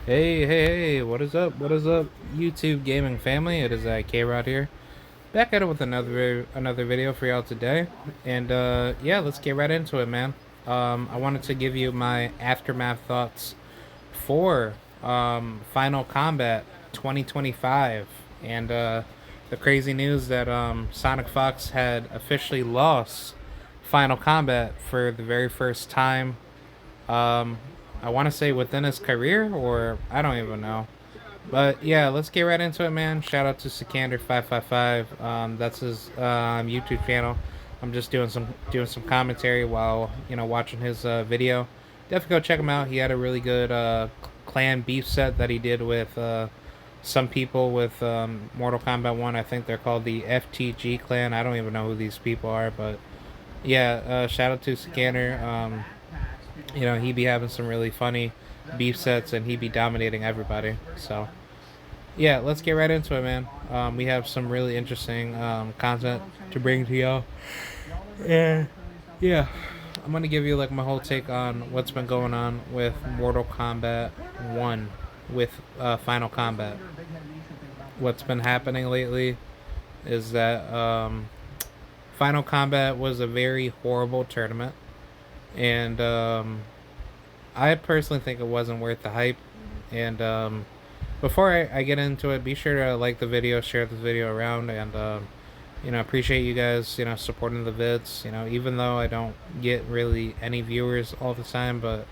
Hey, what is up? What is up, YouTube gaming family? It is K-Rod here, back at it with another video for y'all today, and yeah, let's get right into it, man. I wanted to give you my aftermath thoughts for Final Combat 2025, and the crazy news that Sonic Fox had officially lost Final Combat for the very first time. Um, I want to say within his career, or I don't even know. But yeah, let's get right into it, man. Shout out to Sikander 555. That's his YouTube channel. I'm just doing some commentary while watching his video. Definitely go check him out. He had a really good clan beef set that he did with some people with Mortal Kombat 1. I think they're called the FTG clan. I don't even know who these people are, but yeah, shout out to Sikander. He be having some really funny beef sets and he be dominating everybody. So yeah, let's get right into it, man. We have some really interesting content to bring to y'all. And yeah, I'm gonna give you like my whole take on what's been going on with Mortal Kombat 1 with Final Combat. What's been happening lately is that Final Combat was a very horrible tournament, and I personally think it wasn't worth the hype. And before I get into it, be sure to like the video, share the video around, and appreciate you guys supporting the vids. Even though I don't get really any viewers all the time, but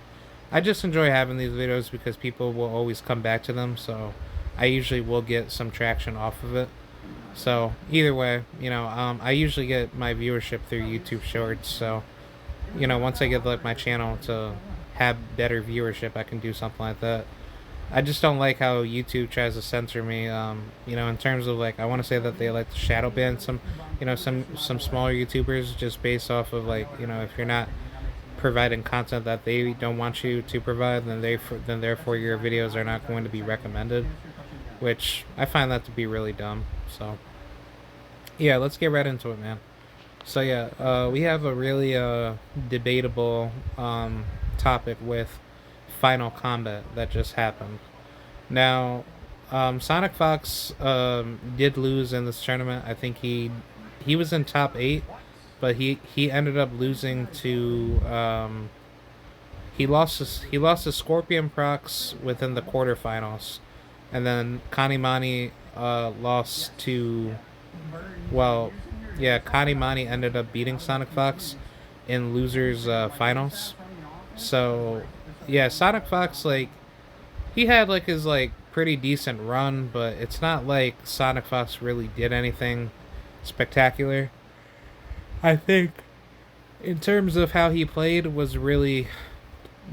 I just enjoy having these videos because people will always come back to them. So I usually will get some traction off of it. So either way, I usually get my viewership through YouTube Shorts. So once I get like my channel to have better viewership, I can do something like that. I just don't like how YouTube tries to censor me. In terms of like, I want to say that they like to shadow ban some smaller YouTubers just based off of like, if you're not providing content that they don't want you to provide, then therefore your videos are not going to be recommended, which I find that to be really dumb. So yeah, let's get right into it, man. So yeah, we have a really debatable topic with Final Combat that just happened. Now, Sonic Fox did lose in this tournament. I think he was in top 8, but he ended up losing to he lost to Scorpion Prox within the quarterfinals, and then Kanimani lost to, well, yeah, Kanimani ended up beating Sonic Fox in losers finals. So yeah, Sonic Fox, like, he had like his like pretty decent run, but it's not like Sonic Fox really did anything spectacular. I think in terms of how he played was really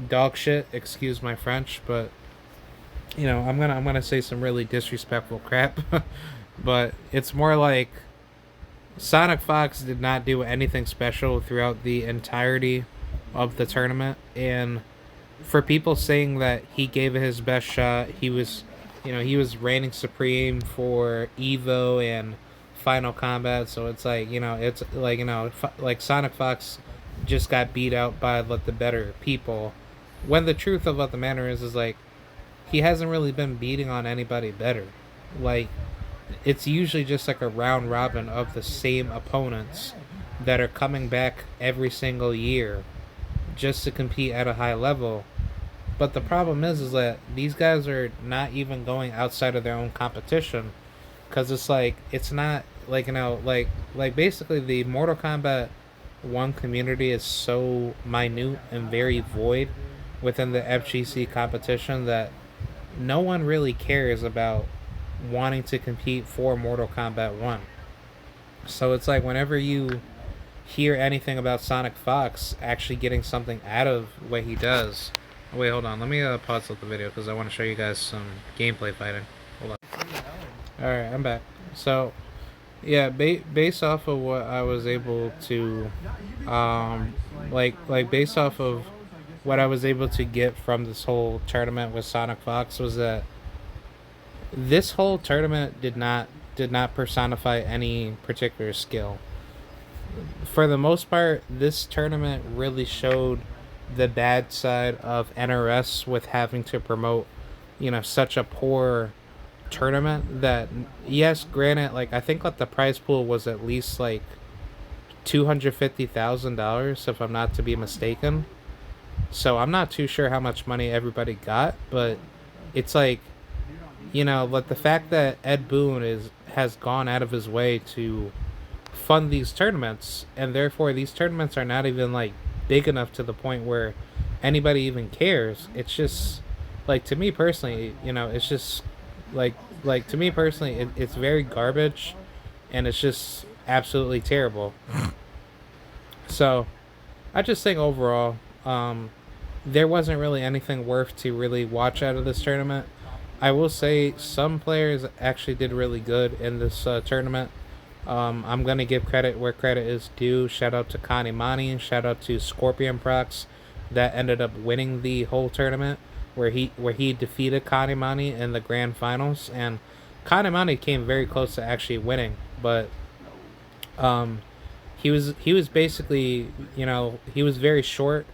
dog shit. Excuse my French, but I'm gonna say some really disrespectful crap. But it's more like Sonic Fox did not do anything special throughout the entirety of the tournament, and for people saying that he gave it his best shot, he was reigning supreme for Evo and Final Combat. So it's like it's like like Sonic Fox just got beat out by like the better people. When the truth about the matter is like he hasn't really been beating on anybody better. Like, it's usually just like a round robin of the same opponents that are coming back every single year just to compete at a high level. But the problem is that these guys are not even going outside of their own competition, because it's like it's not like like basically the Mortal Kombat 1 community is so minute and very void within the FGC competition that no one really cares about wanting to compete for Mortal Kombat 1. So it's like whenever you hear anything about Sonic Fox actually getting something out of what he does. Oh, wait, hold on. Let me pause up the video because I want to show you guys some gameplay fighting. Hold on. Alright, I'm back. So, yeah, based off of what I was able to, like based off of what I was able to get from this whole tournament with Sonic Fox was that this whole tournament did not personify any particular skill. For the most part, this tournament really showed the bad side of NRS with having to promote such a poor tournament that, yes, granted, like I think like the prize pool was at least like $250,000 if I'm not to be mistaken. So I'm not too sure how much money everybody got, but it's like, like the fact that Ed Boon is has gone out of his way to fund these tournaments, and therefore these tournaments are not even like big enough to the point where anybody even cares. It's just like, to me personally, it's just like to me personally, it's very garbage, and it's just absolutely terrible. So I just think overall, there wasn't really anything worth to really watch out of this tournament. I will say some players actually did really good in this tournament. I'm gonna give credit where credit is due. Shout out to Connie Mani. Shout out to Scorpion Prox, that ended up winning the whole tournament, where he defeated Connie Mani in the grand finals, and Connie Mani came very close to actually winning, but um, he was basically, he was very short,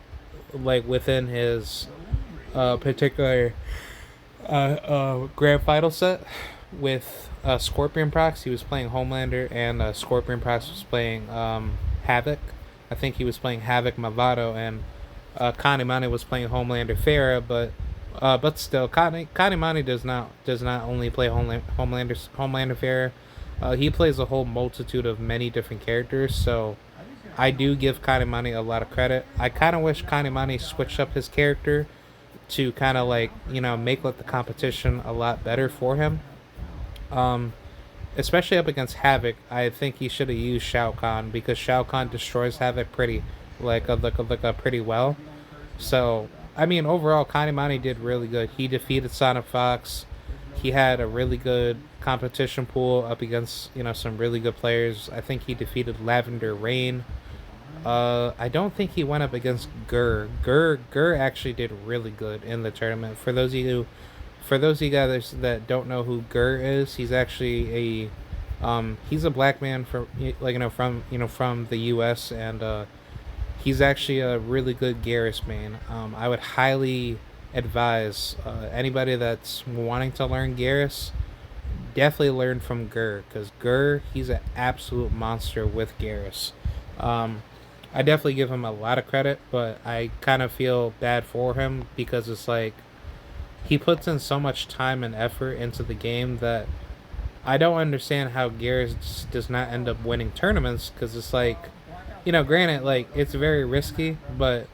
like within his particular grand final set with Scorpion Prox. He was playing Homelander, and Scorpion Prox was playing Havoc. I think he was playing Havoc Mavado, and Kanimani was playing Homelander Farah. But still, Kanimani does not only play Homelander Farah. He plays a whole multitude of many different characters. So I do give Kanimani a lot of credit. I kind of wish Kanimani switched up his character to kind of like, make like the competition a lot better for him. Um, Especially up against Havoc, I think he should have used Shao Kahn, because Shao Kahn destroys Havoc pretty pretty well. So I mean, overall, Kanimani did really good. He defeated Sonic Fox. He had a really good competition pool up against some really good players. I think he defeated Lavender Rain. I don't think he went up against Gur. Gur actually did really good in the tournament. For those of you guys that don't know who Gur is, he's actually he's a black man from from the U.S., and he's actually a really good Garrus main. I would highly advise anybody that's wanting to learn Garrus, definitely learn from Gur, because Gur, he's an absolute monster with Garrus. Um, I definitely give him a lot of credit, but I kind of feel bad for him, because it's like he puts in so much time and effort into the game that I don't understand how Garrus does not end up winning tournaments, because it's like, granted, like it's very risky, but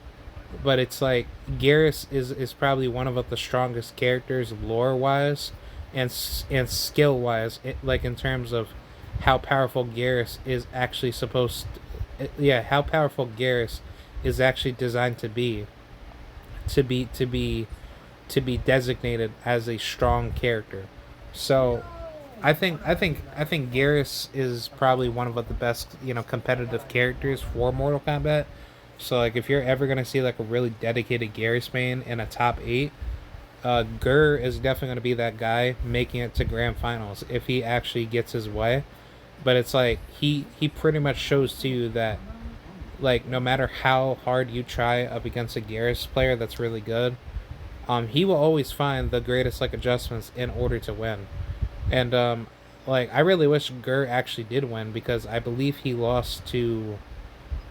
it's like Garrus is probably one of the strongest characters lore wise and skill wise, like in terms of how powerful Garrus is actually yeah, how powerful Garrus is actually designed to be, to be to be to be designated as a strong character. So I think Garrus is probably one of the best, competitive characters for Mortal Kombat. So like if you're ever gonna see like a really dedicated Garrus main in a top eight, Gur is definitely gonna be that guy making it to grand finals if he actually gets his way. But it's like he pretty much shows to you that, like, no matter how hard you try up against a Garrus player that's really good, he will always find the greatest like adjustments in order to win. And like I really wish Gur actually did win, because I believe he lost to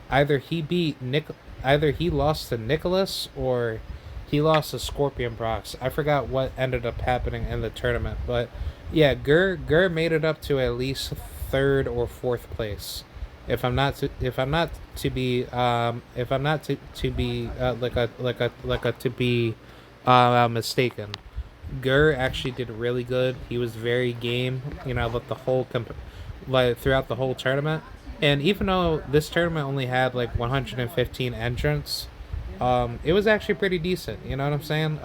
either he beat Nick either he lost to Nicholas, or he lost to Scorpion Brox. I forgot what ended up happening in the tournament, but yeah, Gur made it up to at least third or fourth place. If I'm not to be to be mistaken. Gur actually did really good. He was very game, with the whole like throughout the whole tournament. And even though this tournament only had like 115 entrants, it was actually pretty decent. You know what I'm saying?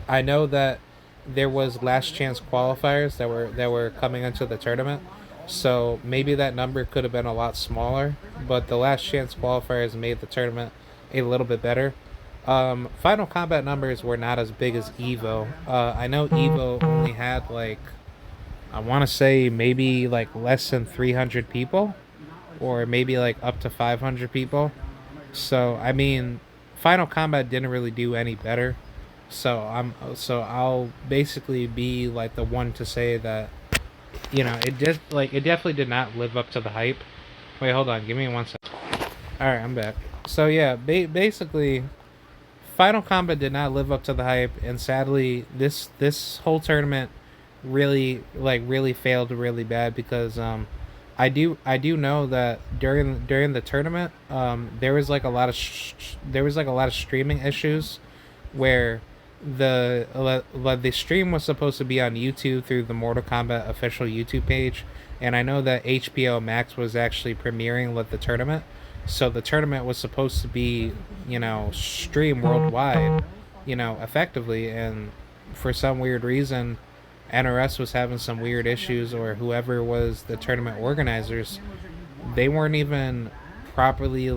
I know that there was last chance qualifiers that were coming into the tournament, so maybe that number could have been a lot smaller. But the last chance qualifiers made the tournament a little bit better. Final combat numbers were not as big as Evo. I know Evo only had like, I want to say maybe like less than 300 people, or maybe like up to 500 people. So I mean, Final Combat didn't really do any better. So I'll basically be like the one to say that, it definitely did not live up to the hype. Wait, hold on, give me 1 second. All right, I'm back. So yeah, basically, Final Combat did not live up to the hype, and sadly, this whole tournament really failed really bad because I do know that during the tournament there was like a lot of there was like a lot of streaming issues where the stream was supposed to be on YouTube through the Mortal Kombat official YouTube page, and I know that HBO Max was actually premiering with the tournament, so the tournament was supposed to be streamed worldwide, effectively, and for some weird reason, NRS was having some weird issues, or whoever was the tournament organizers, they weren't even properly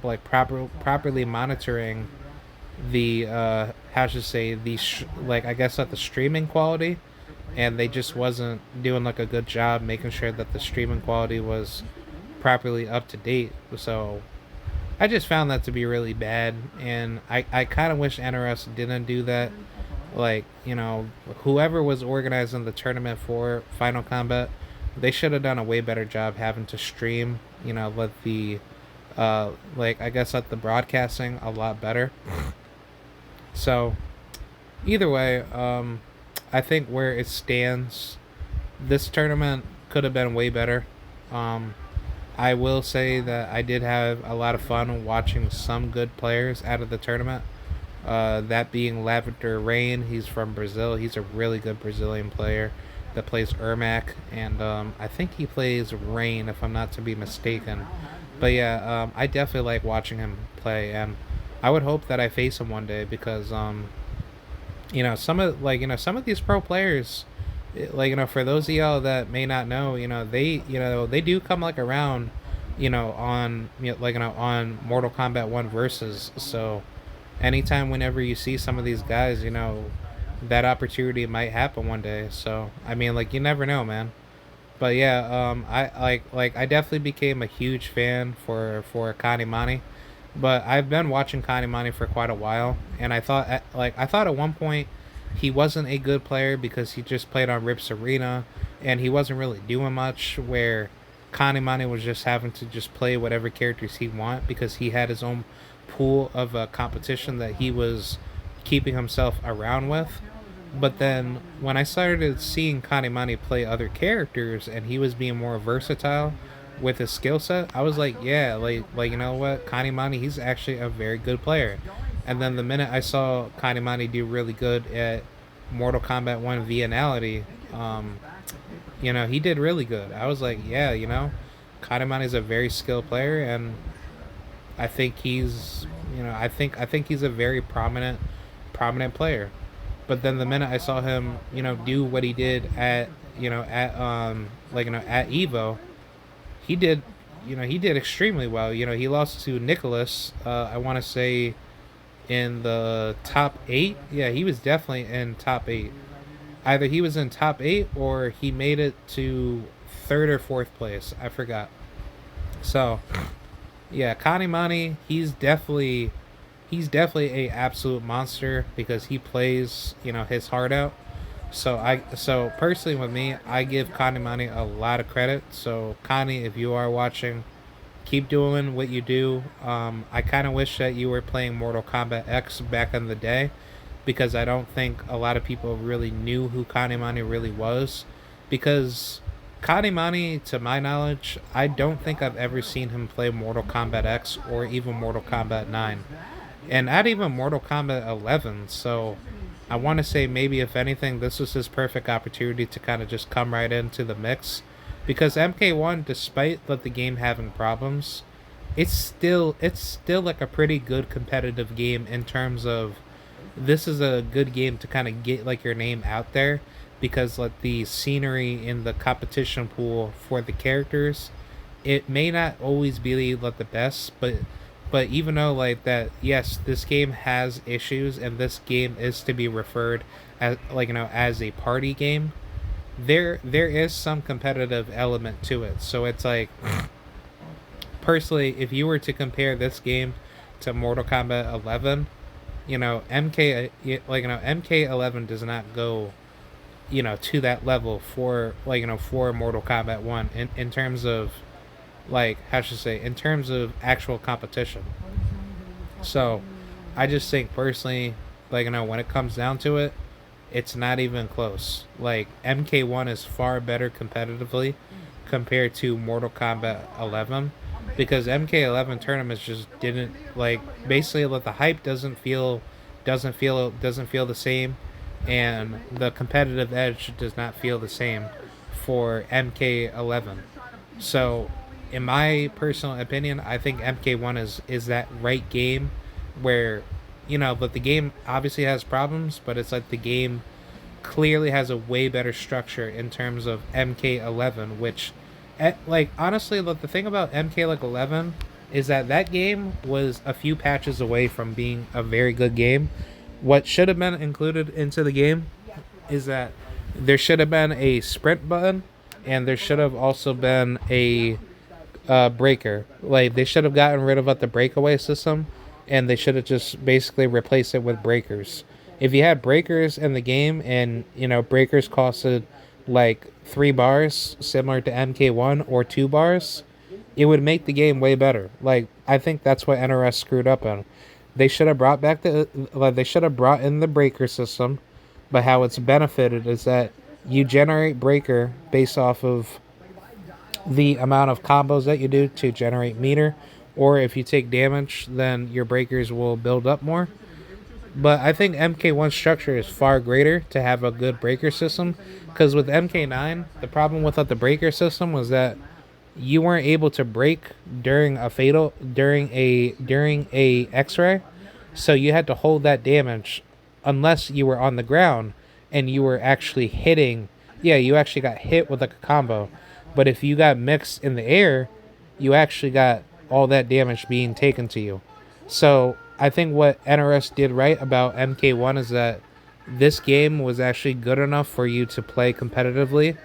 properly monitoring the how should I say the I guess like the streaming quality, and they just wasn't doing like a good job making sure that the streaming quality was properly up to date. So I just found that to be really bad, and I kind of wish NRS didn't do that. Like, whoever was organizing the tournament for Final Combat, they should have done a way better job having to stream, let the I guess let the broadcasting a lot better. So either way, I think where it stands, this tournament could have been way better. Um, I will say that I did have a lot of fun watching some good players out of the tournament. That being Lavender Rain, he's from Brazil. He's a really good Brazilian player that plays Ermac, and I think he plays Rain, if I'm not to be mistaken. But yeah, I definitely like watching him play, and I would hope that I face him one day because some of these pro players, for those of y'all that may not know, they do come like around, on on Mortal Kombat 1 versus. So anytime whenever you see some of these guys, that opportunity might happen one day. So I mean, like, you never know, man. But yeah, I I definitely became a huge fan for Kanimani, but I've been watching Kanimani for quite a while, and I thought at one point he wasn't a good player because he just played on Rips Arena, and he wasn't really doing much. Where Kanimani was just having to just play whatever characters he want because he had his own pool of competition that he was keeping himself around with. But then when I started seeing Kanimani play other characters and he was being more versatile with his skill set, I was like, yeah, you know what, Kanimani, he's actually a very good player. And then the minute I saw Kanimani do really good at Mortal Kombat 1 Vianality, he did really good. I was like, yeah, Kanimani is a very skilled player, and I think I think he's a very prominent player. But then the minute I saw him, do what he did at at Evo, he did he did extremely well. He lost to Nicholas. I want to say in the top 8. Yeah, he was definitely in top 8. Either he was in top 8 or he made it to third or fourth place. I forgot. So yeah, Kanimani, he's definitely a absolute monster because he plays his heart out. So personally with me, I give Kanimani a lot of credit. So Kani, if you are watching, keep doing what you do. I kind of wish that you were playing Mortal Kombat X back in the day, because I don't think a lot of people really knew who Kanimani really was. Because Kanimani, to my knowledge, I don't think I've ever seen him play Mortal Kombat X or even Mortal Kombat 9. And not even Mortal Kombat 11. So I want to say maybe, if anything, this was his perfect opportunity to kind of just come right into the mix. Because MK1, despite the game having problems, it's still like a pretty good competitive game in terms of, this is a good game to kind of get like your name out there, because like the scenery in the competition pool for the characters, it may not always be like the best, but even though like that, yes, this game has issues and this game is to be referred as as a party game, there is some competitive element to it. So it's like, personally, if you were to compare this game to Mortal Kombat 11, MK11 does not go, to that level for for Mortal Kombat 1 in terms of, like, how should I say, in terms of actual competition. So I just think personally, when it comes down to it, it's not even close. Like, MK1 is far better competitively compared to Mortal Kombat 11, because MK11 tournaments just didn't, like, basically, like, the hype doesn't feel the same, and the competitive edge does not feel the same for MK11. So, in my personal opinion, I think MK1 is that right game where, but the game obviously has problems, but it's like the game clearly has a way better structure in terms of MK11, which, like, honestly, like, the thing about MK, like, 11 is that that game was a few patches away from being a very good game. What should have been included into the game is that there should have been a sprint button, and there should have also been a breaker. Like, they should have gotten rid of the breakaway system, and they should have just basically replaced it with breakers. If you had breakers in the game, and breakers costed like 3 bars, similar to MK1, or 2 bars, it would make the game way better. Like, I think that's what NRS screwed up on. They should have brought back they should have brought in the breaker system, but how it's benefited is that you generate breaker based off of the amount of combos that you do to generate meter, or if you take damage, then your breakers will build up more. But I think MK1 structure is far greater to have a good breaker system, because with MK9, the problem with the breaker system was that you weren't able to break during a X-ray, so you had to hold that damage unless you were on the ground and you were actually hitting. Yeah, you actually got hit with a combo, but if you got mixed in the air, you actually got all that damage being taken to you. So I think what NRS did right about MK1 is that this game was actually good enough for you to play competitively.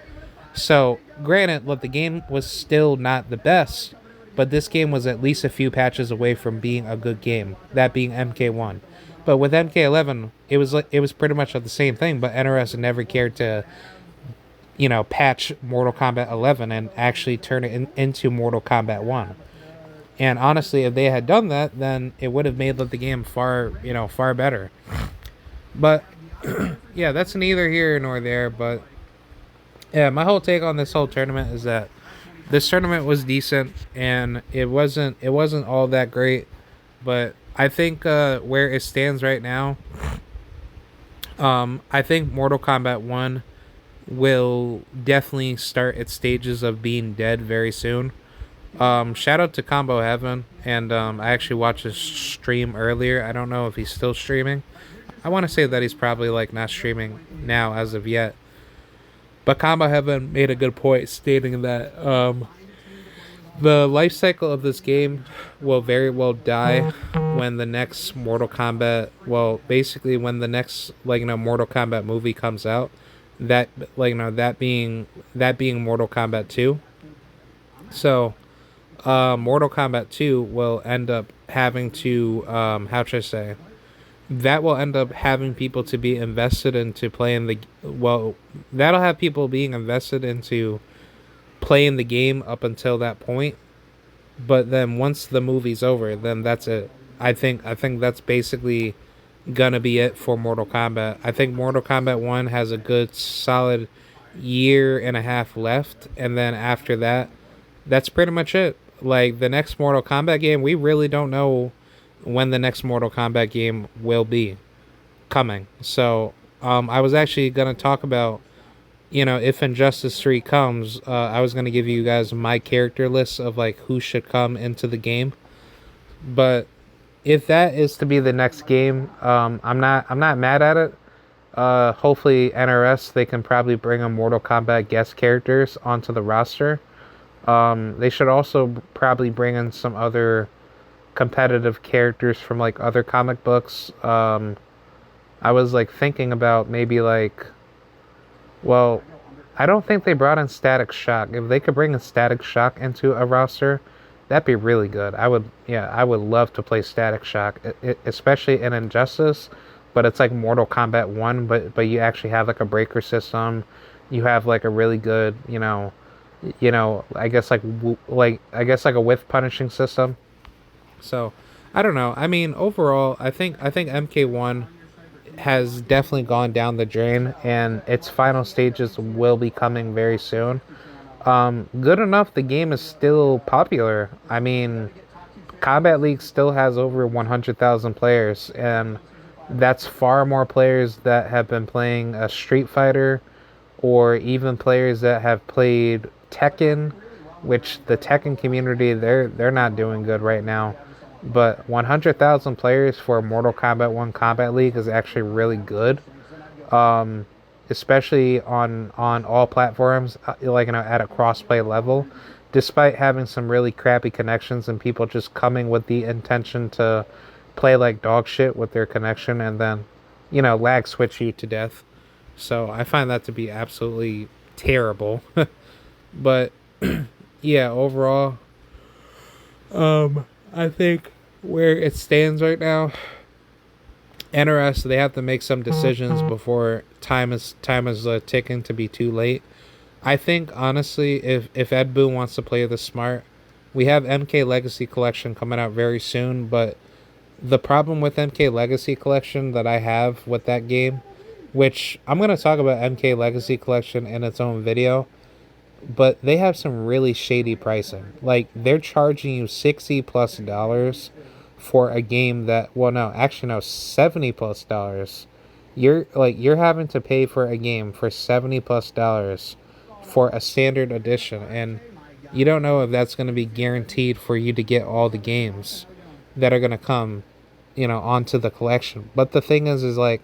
So, granted, look, the game was still not the best, but this game was at least a few patches away from being a good game. That being MK1. But with MK11, it was pretty much the same thing. But NRS never cared to, patch Mortal Kombat 11 and actually turn it into Mortal Kombat 1. And honestly, if they had done that, then it would have made the game far better. But yeah, that's neither here nor there. But yeah, my whole take on this whole tournament is that this tournament was decent, and it wasn't all that great. But I think where it stands right now, I think Mortal Kombat 1 will definitely start its stages of being dead very soon. Shout out to Combo Heaven, and I actually watched his stream earlier. I don't know if he's still streaming. I want to say that he's probably like not streaming now as of yet. But Combo Heaven made a good point, stating that the life cycle of this game will very well die when the next Mortal Kombat, well, basically when the next Mortal Kombat movie comes out. That that being Mortal Kombat 2. So Mortal Kombat 2 will end up having to, how should I say, that will end up having people to be invested into playing that'll have people being invested into playing the game up until that point. But then once the movie's over, then that's it. I think that's basically gonna be it for Mortal Kombat. I think Mortal Kombat 1 has a good solid year and a half left, and then after that, that's pretty much it. Like, the next Mortal Kombat game, we really don't know when the next Mortal Kombat game will be coming. So, I was actually gonna talk about, if Injustice 3 comes, I was gonna give you guys my character list of like who should come into the game. But if that is to be the next game, I'm not mad at it. Hopefully NRS, they can probably bring a Mortal Kombat guest characters onto the roster. They should also probably bring in some other competitive characters from like other comic books. I was like thinking about maybe like, well, I don't think they brought in Static Shock. If they could bring in Static Shock into a roster, That'd be really good. I would love to play Static Shock, especially in Injustice, but it's like Mortal Kombat 1, but you actually have like a breaker system. You have like a really good, I guess like a whiff punishing system. So, I don't know. I mean, overall, I think MK1 has definitely gone down the drain, and its final stages will be coming very soon. Good enough, the game is still popular. I mean, Combat League still has over 100,000 players, and that's far more players that have been playing a Street Fighter, or even players that have played Tekken, which the Tekken community, they're not doing good right now. But 100,000 players for Mortal Kombat 1 Combat League is actually really good. Um, Especially on all platforms, at a crossplay level, despite having some really crappy connections and people just coming with the intention to play like dog shit with their connection and then lag switch you to death. So I find that to be absolutely terrible. But yeah, overall, I think where it stands right now, NRS, they have to make some decisions before time is ticking to be too late. I think honestly, if Ed Boon wants to play this smart, we have MK Legacy Collection coming out very soon. But the problem with MK Legacy Collection that I have with that game, which I'm gonna talk about MK Legacy Collection in its own video, but they have some really shady pricing. Like they're charging you $60+ for a game that, well, no, actually no, $70+. You're having to pay for a game for $70+ for a standard edition, and you don't know if that's going to be guaranteed for you to get all the games that are going to come, onto the collection. But the thing is like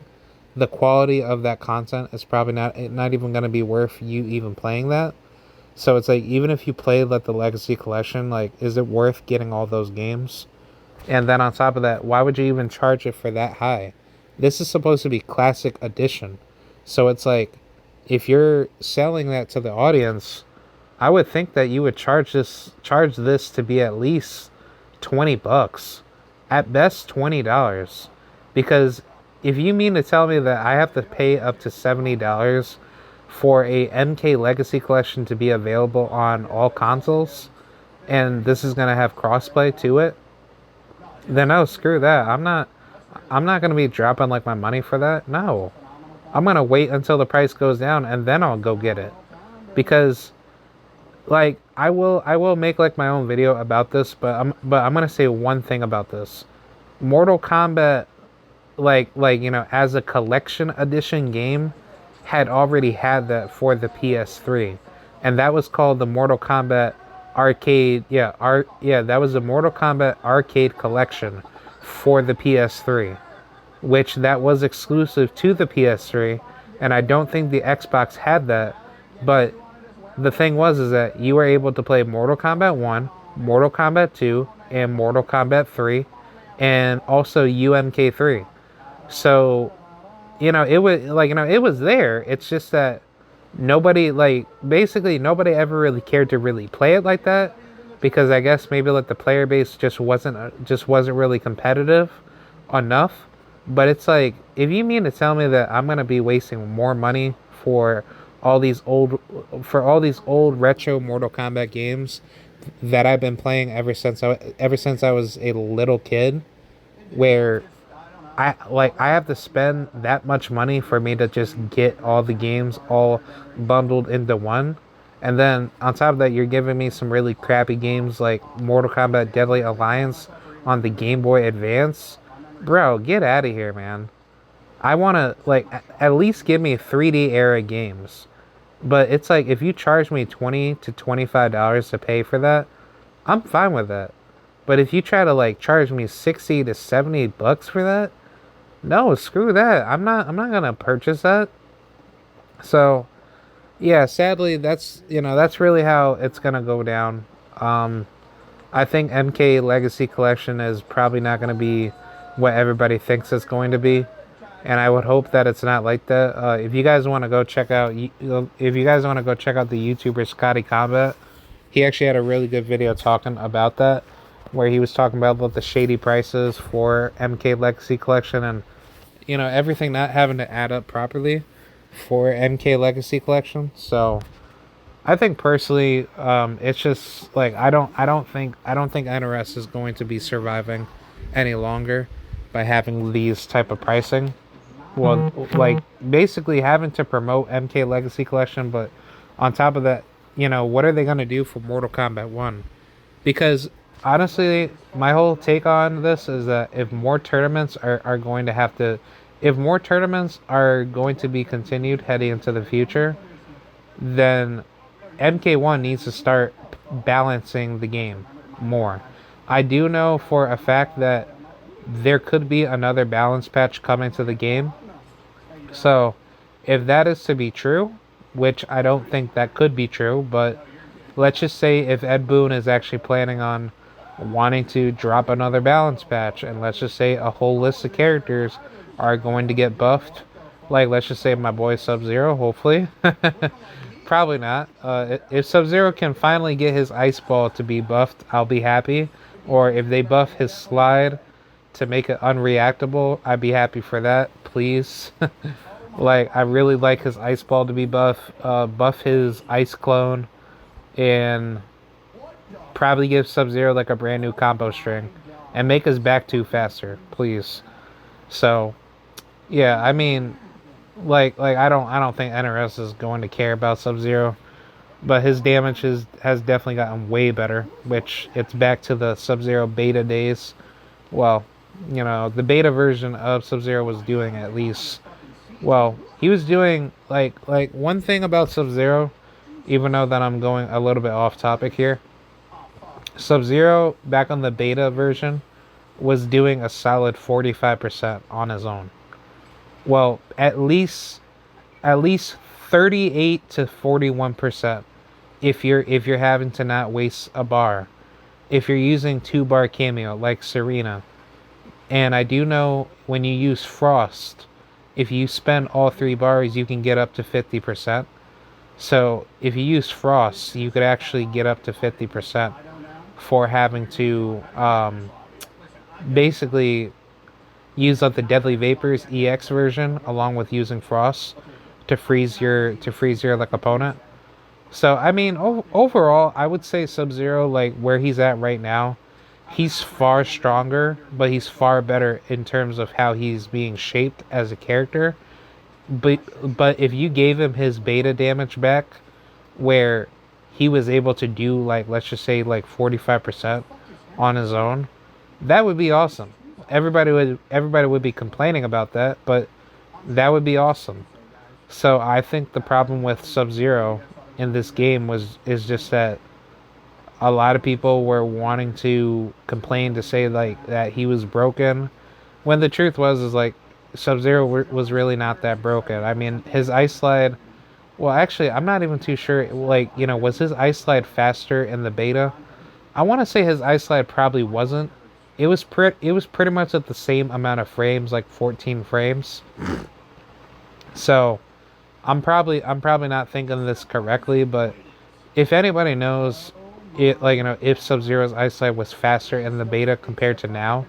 the quality of that content is probably not even going to be worth you even playing that. So it's like even if you played like the Legacy Collection, like is it worth getting all those games? And then on top of that, why would you even charge it for that high? This is supposed to be classic edition. So it's like if you're selling that to the audience, I would think that you would charge this to be at least $20. At best $20. Because if you mean to tell me that I have to pay up to $70 for a MK Legacy Collection to be available on all consoles, and this is gonna have crossplay to it, then no, screw that. I'm not gonna be dropping like my money for that. No. I'm gonna wait until the price goes down and then I'll go get it. Because like I will make like my own video about this, but I'm gonna say one thing about this. Mortal Kombat, as a collection edition game, had already had that for the PS3, and that was called the Mortal Kombat Arcade. That was the Mortal Kombat Arcade Collection for the PS3, which that was exclusive to the PS3, and I don't think the Xbox had that. But the thing was is that you were able to play Mortal Kombat 1, Mortal Kombat 2, and Mortal Kombat 3, and also UMK3. So, it was there. It's just that basically nobody ever really cared to really play it like that, because I guess maybe like the player base just wasn't really competitive enough. But it's like, if you mean to tell me that I'm gonna be wasting more money for all these old retro Mortal Kombat games that I've been playing ever since I was a little kid, where I have to spend that much money for me to just get all the games all bundled into one. And then on top of that, you're giving me some really crappy games like Mortal Kombat Deadly Alliance on the Game Boy Advance. Bro, get out of here, man. I want to at least give me 3D era games. But it's like if you charge me $20 to $25 to pay for that, I'm fine with that. But if you try to charge me 60 to 70 bucks for that, no, screw that. I'm not gonna purchase that. So yeah, sadly that's really how it's gonna go down. I think MK Legacy Collection is probably not gonna be what everybody thinks it's going to be, and I would hope that it's not like that. If you guys want to go check out the YouTuber Scotty Combat, He actually had a really good video talking about that, where he was talking about the shady prices for MK Legacy Collection and everything not having to add up properly for MK Legacy Collection. So I think personally, it's just like I don't think NRS is going to be surviving any longer by having these type of pricing. Well, like basically having to promote MK Legacy Collection, but on top of that, what are they gonna do for Mortal Kombat 1? Because honestly, my whole take on this is that if more tournaments are going to be continued heading into the future, then MK1 needs to start balancing the game more. I do know for a fact that there could be another balance patch coming to the game. So, if that is to be true, which I don't think that could be true, but let's just say if Ed Boon is actually planning on wanting to drop another balance patch, and let's just say a whole list of characters are going to get buffed, like let's just say my boy Sub-Zero, hopefully. Probably not. If Sub-Zero can finally get his Ice Ball to be buffed, I'll be happy. Or if they buff his Slide to make it unreactable, I'd be happy for that, please. Like, I really like his Ice Ball to be buff his Ice Clone, and probably give Sub-Zero like a brand new combo string, and make his back two faster, please. So, yeah, I mean, like I don't think NRS is going to care about Sub-Zero, but his damage has definitely gotten way better, which it's back to the Sub-Zero beta days. Well, the beta version of Sub-Zero was doing at least, well, he was doing like one thing about Sub-Zero, even though that I'm going a little bit off topic here. Sub-Zero back on the beta version was doing a solid 45% on his own. Well, at least 38 to 41% if you're having to not waste a bar. If you're using 2-bar cameo like Serena. And I do know when you use Frost, if you spend all 3 bars, you can get up to 50%. So if you use Frost, you could actually get up to 50% for having to basically use up the Deadly Vapors EX version along with using Frost to freeze your like opponent. So I mean, overall, I would say Sub-Zero, like where he's at right now, he's far stronger, but he's far better in terms of how he's being shaped as a character. But if you gave him his beta damage back, where he was able to do like let's just say like 45% on his own, that would be awesome. Everybody would be complaining about that, but that would be awesome. So I think the problem with Sub-Zero in this game is just that a lot of people were wanting to complain to say like that he was broken, when the truth was is like Sub-Zero was really not that broken. I mean, his Ice Slide. Well, actually, I'm not even too sure. Like, was his Ice Slide faster in the beta? I want to say his Ice Slide probably wasn't. It was pretty much at the same amount of frames, like 14 frames. So, I'm probably not thinking this correctly, but if anybody knows it, like if Sub-Zero's Ice Slide was faster in the beta compared to now,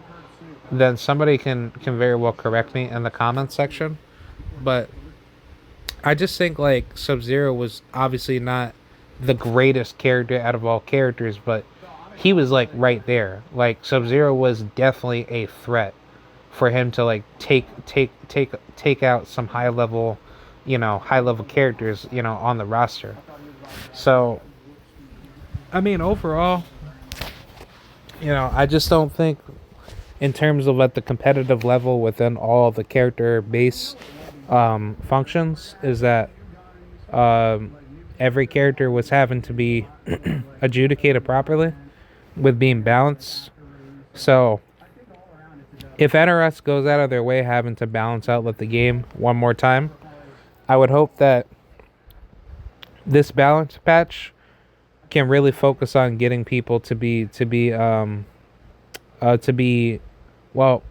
then somebody can very well correct me in the comments section. But I just think like Sub-Zero was obviously not the greatest character out of all characters, but he was like right there. Like Sub-Zero was definitely a threat for him to like take out some high level characters, on the roster. So I mean overall, I just don't think in terms of at the competitive level within all the character base functions is that every character was having to be adjudicated properly with being balanced. So if NRS goes out of their way having to balance out with the game one more time, I would hope that this balance patch can really focus on getting people to be well,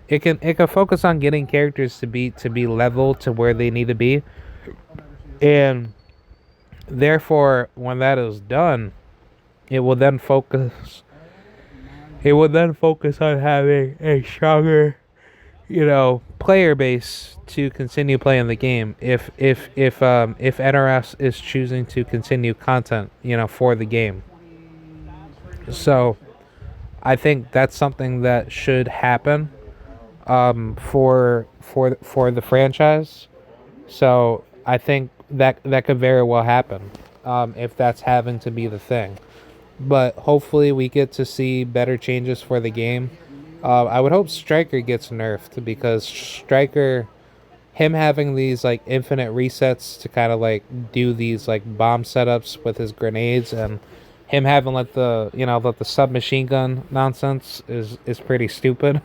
it can focus on getting characters to be level to where they need to be, and therefore when that is done, it will then focus. It will then focus on having a stronger, player base to continue playing the game. If NRS is choosing to continue content, for the game. So I think that's something that should happen, for the franchise. So I think that could very well happen, if that's having to be the thing. But hopefully we get to see better changes for the game. I would hope Striker gets nerfed, because Striker, him having these like infinite resets to kind of like do these like bomb setups with his grenades, and him having let the submachine gun nonsense is pretty stupid.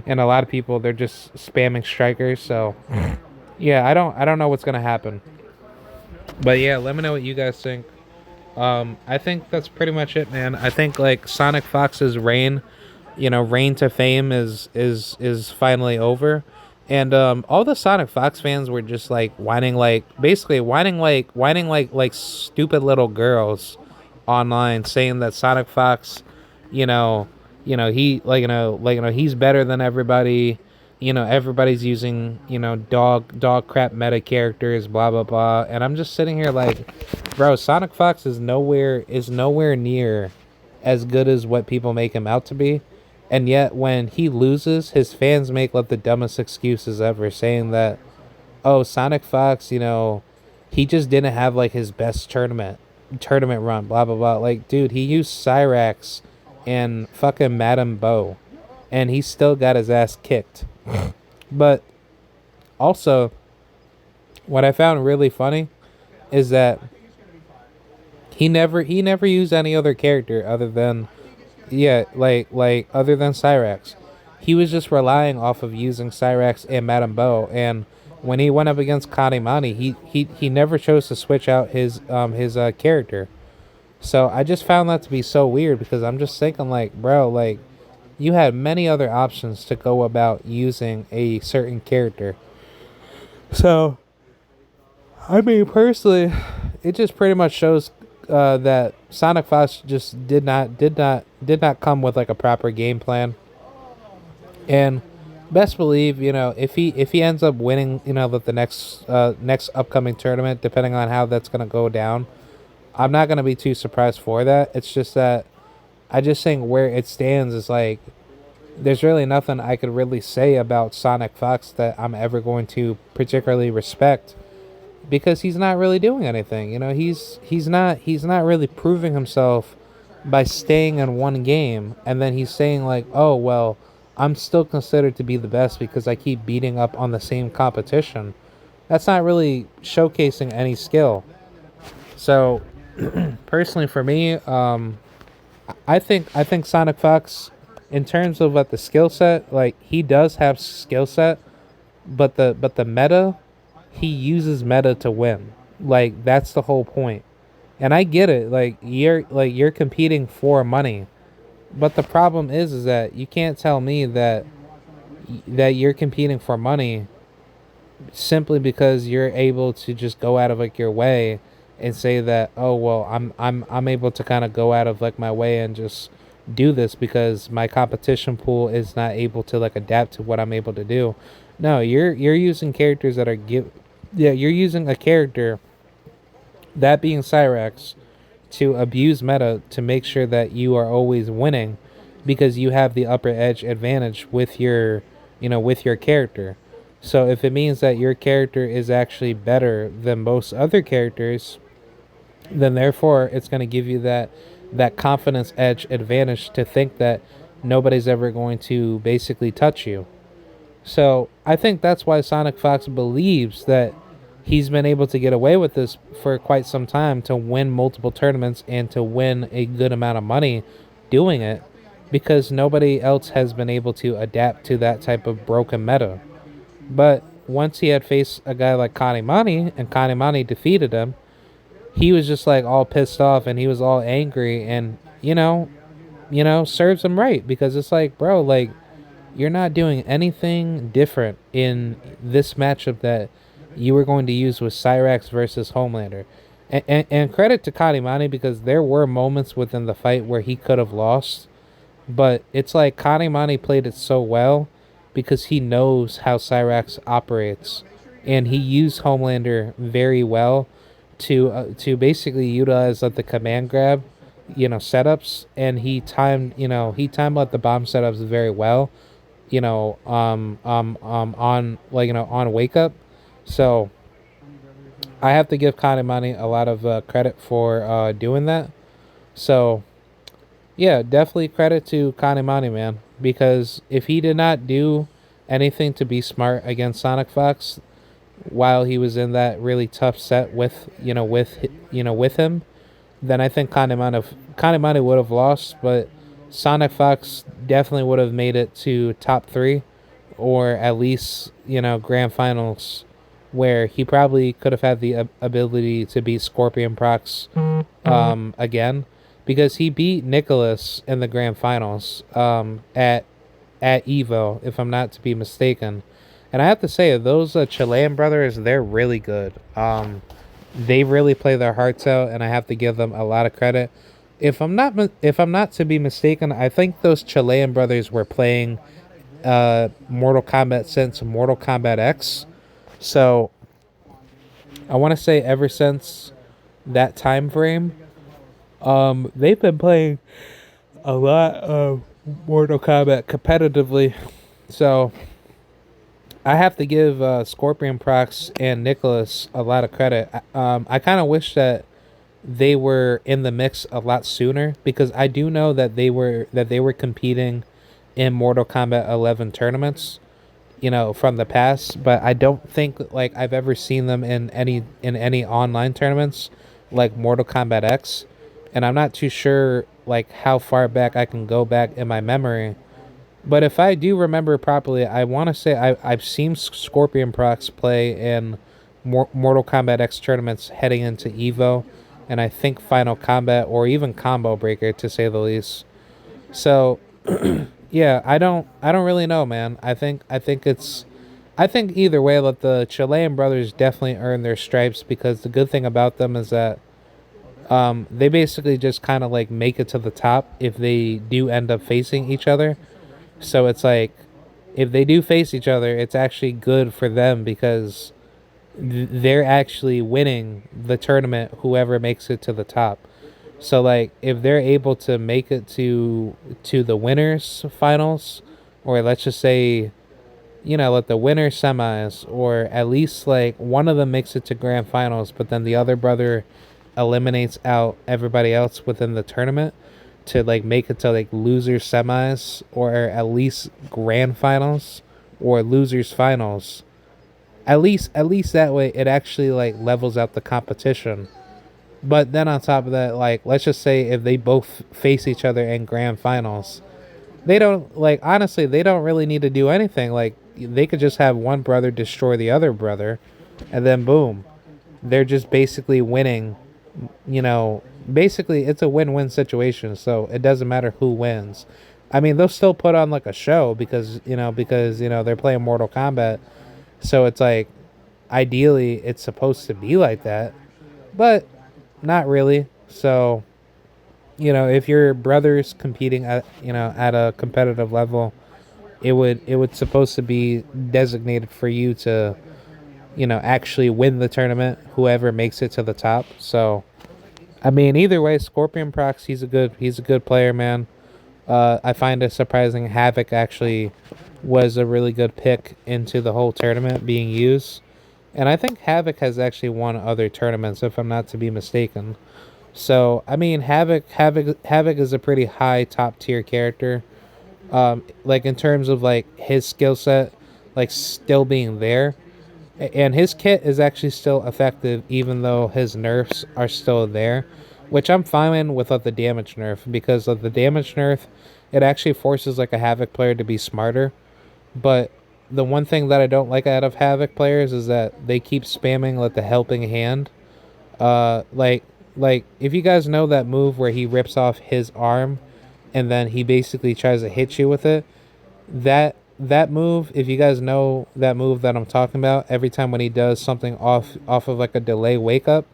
And a lot of people, they're just spamming Strikers. So yeah, I don't know what's gonna happen. But yeah, let me know what you guys think. I think that's pretty much it, man. I think like Sonic Fox's reign to fame is finally over, and all the Sonic Fox fans were just like whining, like basically whining like stupid little girls online, saying that Sonic Fox, you know, he he's better than everybody. Everybody's using dog crap meta characters, blah blah blah, and I'm just sitting here like, bro, Sonic Fox is nowhere near as good as what people make him out to be. And yet when he loses, his fans make like the dumbest excuses ever, saying that, oh, Sonic Fox, he just didn't have like his best tournament run, blah blah blah. Like, dude, he used Cyrax and fucking Madame Bo, and he still got his ass kicked. But also, what I found really funny is that he never used any other character other than, yeah, like other than Cyrax. He was just relying off of using Cyrax and Madame Bo, and when he went up against Kanimani, he never chose to switch out his character. So I just found that to be so weird, because I'm just thinking like, bro, like, you had many other options to go about using a certain character. So I mean, personally, it just pretty much shows that Sonic Fox just did not come with like a proper game plan. And best believe, if he ends up winning, the next upcoming tournament, depending on how that's gonna go down, I'm not gonna be too surprised for that. It's just that I just think where it stands is like, there's really nothing I could really say about Sonic Fox that I'm ever going to particularly respect, because he's not really doing anything. He's not really proving himself by staying in one game, and then he's saying like, "Oh, well, I'm still considered to be the best because I keep beating up on the same competition." That's not really showcasing any skill. So, personally for me, I think Sonic Fox, in terms of like the skill set, like he does have skill set, but the meta, he uses meta to win. Like that's the whole point. And I get it. Like you're competing for money, but the problem is that you can't tell me that you're competing for money simply because you're able to just go out of like your way and say that, oh well, I'm able to kind of go out of like my way and just do this because my competition pool is not able to like adapt to what I'm able to do. No, you're using characters that are give yeah, you're using a character, that being Cyrax, to abuse meta to make sure that you are always winning, because you have the upper edge advantage with your character. So if it means that your character is actually better than most other characters, then therefore it's going to give you that confidence edge advantage to think that nobody's ever going to basically touch you. So I think that's why Sonic Fox believes that he's been able to get away with this for quite some time, to win multiple tournaments and to win a good amount of money doing it, because nobody else has been able to adapt to that type of broken meta. But once he had faced a guy like Kanimani and Kanimani defeated him, he was just like all pissed off and he was all angry, and serves him right, because it's like, bro, like, you're not doing anything different in this matchup that you were going to use with Cyrax versus Homelander. And credit to Kanimani, because there were moments within the fight where he could have lost, but it's like Kanimani played it so well because he knows how Cyrax operates, and he used Homelander very well to basically utilize like the command grab, setups, and he timed out the bomb setups very well, on like on wake up, so I have to give Kanimani a lot of credit for doing that. So yeah, definitely credit to Kanimani, man, because if he did not do anything to be smart against Sonic Fox while he was in that really tough set with him, then I think Kanimani would have lost, but Sonic Fox definitely would have made it to top 3, or at least grand finals, where he probably could have had the ability to beat Scorpion Prox again, because he beat Nicholas in the grand finals at Evo, if I'm not to be mistaken. And I have to say, those Chilean brothers, they're really good. They really play their hearts out, and I have to give them a lot of credit. If I'm not to be mistaken, I think those Chilean brothers were playing Mortal Kombat since Mortal Kombat X. So I want to say ever since that time frame, they've been playing a lot of Mortal Kombat competitively. So I have to give Scorpion Prox and Nicholas a lot of credit. I kind of wish that they were in the mix a lot sooner, because I do know that they were competing in Mortal Kombat 11 tournaments, from the past, but I don't think like I've ever seen them in any online tournaments like Mortal Kombat X, and I'm not too sure like how far back I can go back in my memory. But if I do remember properly, I want to say I've seen Scorpion Prox play in Mortal Kombat X tournaments heading into Evo, and I think Final Combat, or even Combo Breaker, to say the least. So yeah, I don't really know, man. I think either way, let the Chilean brothers definitely earn their stripes, because the good thing about them is that they basically just kind of like make it to the top if they do end up facing each other. So it's like, if they do face each other, it's actually good for them, because they're actually winning the tournament, whoever makes it to the top. So like, if they're able to make it to the winners finals, or let's just say, let the winner semis, or at least like one of them makes it to grand finals, but then the other brother eliminates out everybody else within the tournament to like make it to like losers semis, or at least grand finals, or losers finals. At least that way it actually like levels out the competition. But then on top of that, like, let's just say if they both face each other in grand finals, they don't, like, honestly, they don't really need to do anything. Like, they could just have one brother destroy the other brother, and then boom, they're just basically winning. Basically it's a win-win situation, so it doesn't matter who wins. I mean, they'll still put on like a show, because they're playing Mortal Kombat, so it's like, ideally it's supposed to be like that, but not really. So if your brother's competing at a competitive level, it would supposed to be designated for you to actually win the tournament, whoever makes it to the top. So I mean, either way, Scorpion Prox, he's a good player, man. I find it surprising Havoc actually was a really good pick into the whole tournament being used. And I think Havoc has actually won other tournaments, if I'm not to be mistaken. So I mean, Havoc is a pretty high top tier character. Like in terms of like his skill set, like still being there, and his kit is actually still effective even though his nerfs are still there, which I'm fine with the damage nerf, because of the damage nerf, it actually forces like a Havoc player to be smarter. But the one thing that I don't like out of Havoc players is that they keep spamming like the helping hand. Like if you guys know that move where he rips off his arm and then he basically tries to hit you with it, that move, if you guys know that move that I'm talking about, every time when he does something off of like a delay wake up,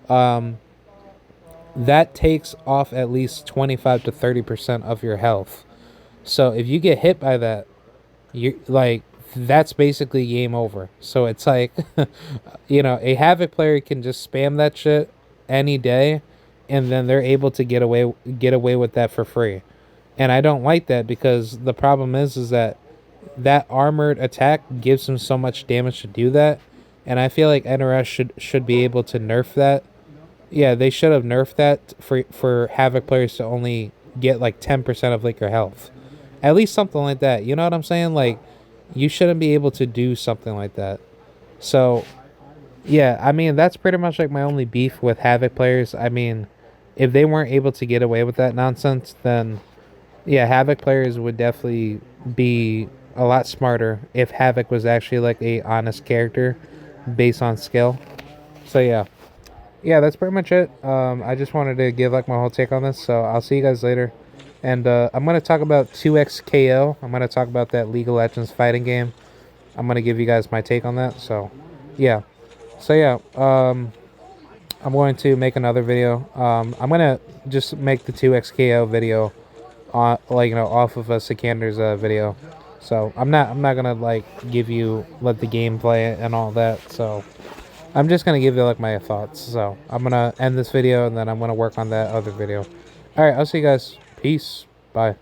that takes off at least 25 to 30% of your health. So if you get hit by that, you like that's basically game over. So it's like a Havoc player can just spam that shit any day, and then they're able to get away with that for free. And I don't like that, because the problem is that armored attack gives him so much damage to do that, and I feel like NRS should be able to nerf that. Yeah, they should have nerfed that for Havoc players to only get like 10% of like your health. At least something like that. You know what I'm saying? Like, you shouldn't be able to do something like that. So, yeah, I mean, that's pretty much like my only beef with Havoc players. I mean, if they weren't able to get away with that nonsense, then yeah, Havoc players would definitely be a lot smarter if Havoc was actually like a honest character based on skill. So yeah. Yeah, that's pretty much it. I just wanted to give like my whole take on this, so I'll see you guys later. And I'm gonna talk about 2XKO. I'm gonna talk about that League of Legends fighting game. I'm gonna give you guys my take on that. So, yeah. So yeah, I'm going to make another video. I'm gonna just make the 2XKO video on off of a Sikander's video. So I'm not gonna like let the game play and all that. So I'm just gonna give you like my thoughts. So I'm gonna end this video, and then I'm gonna work on that other video. All right, I'll see you guys. Peace. Bye.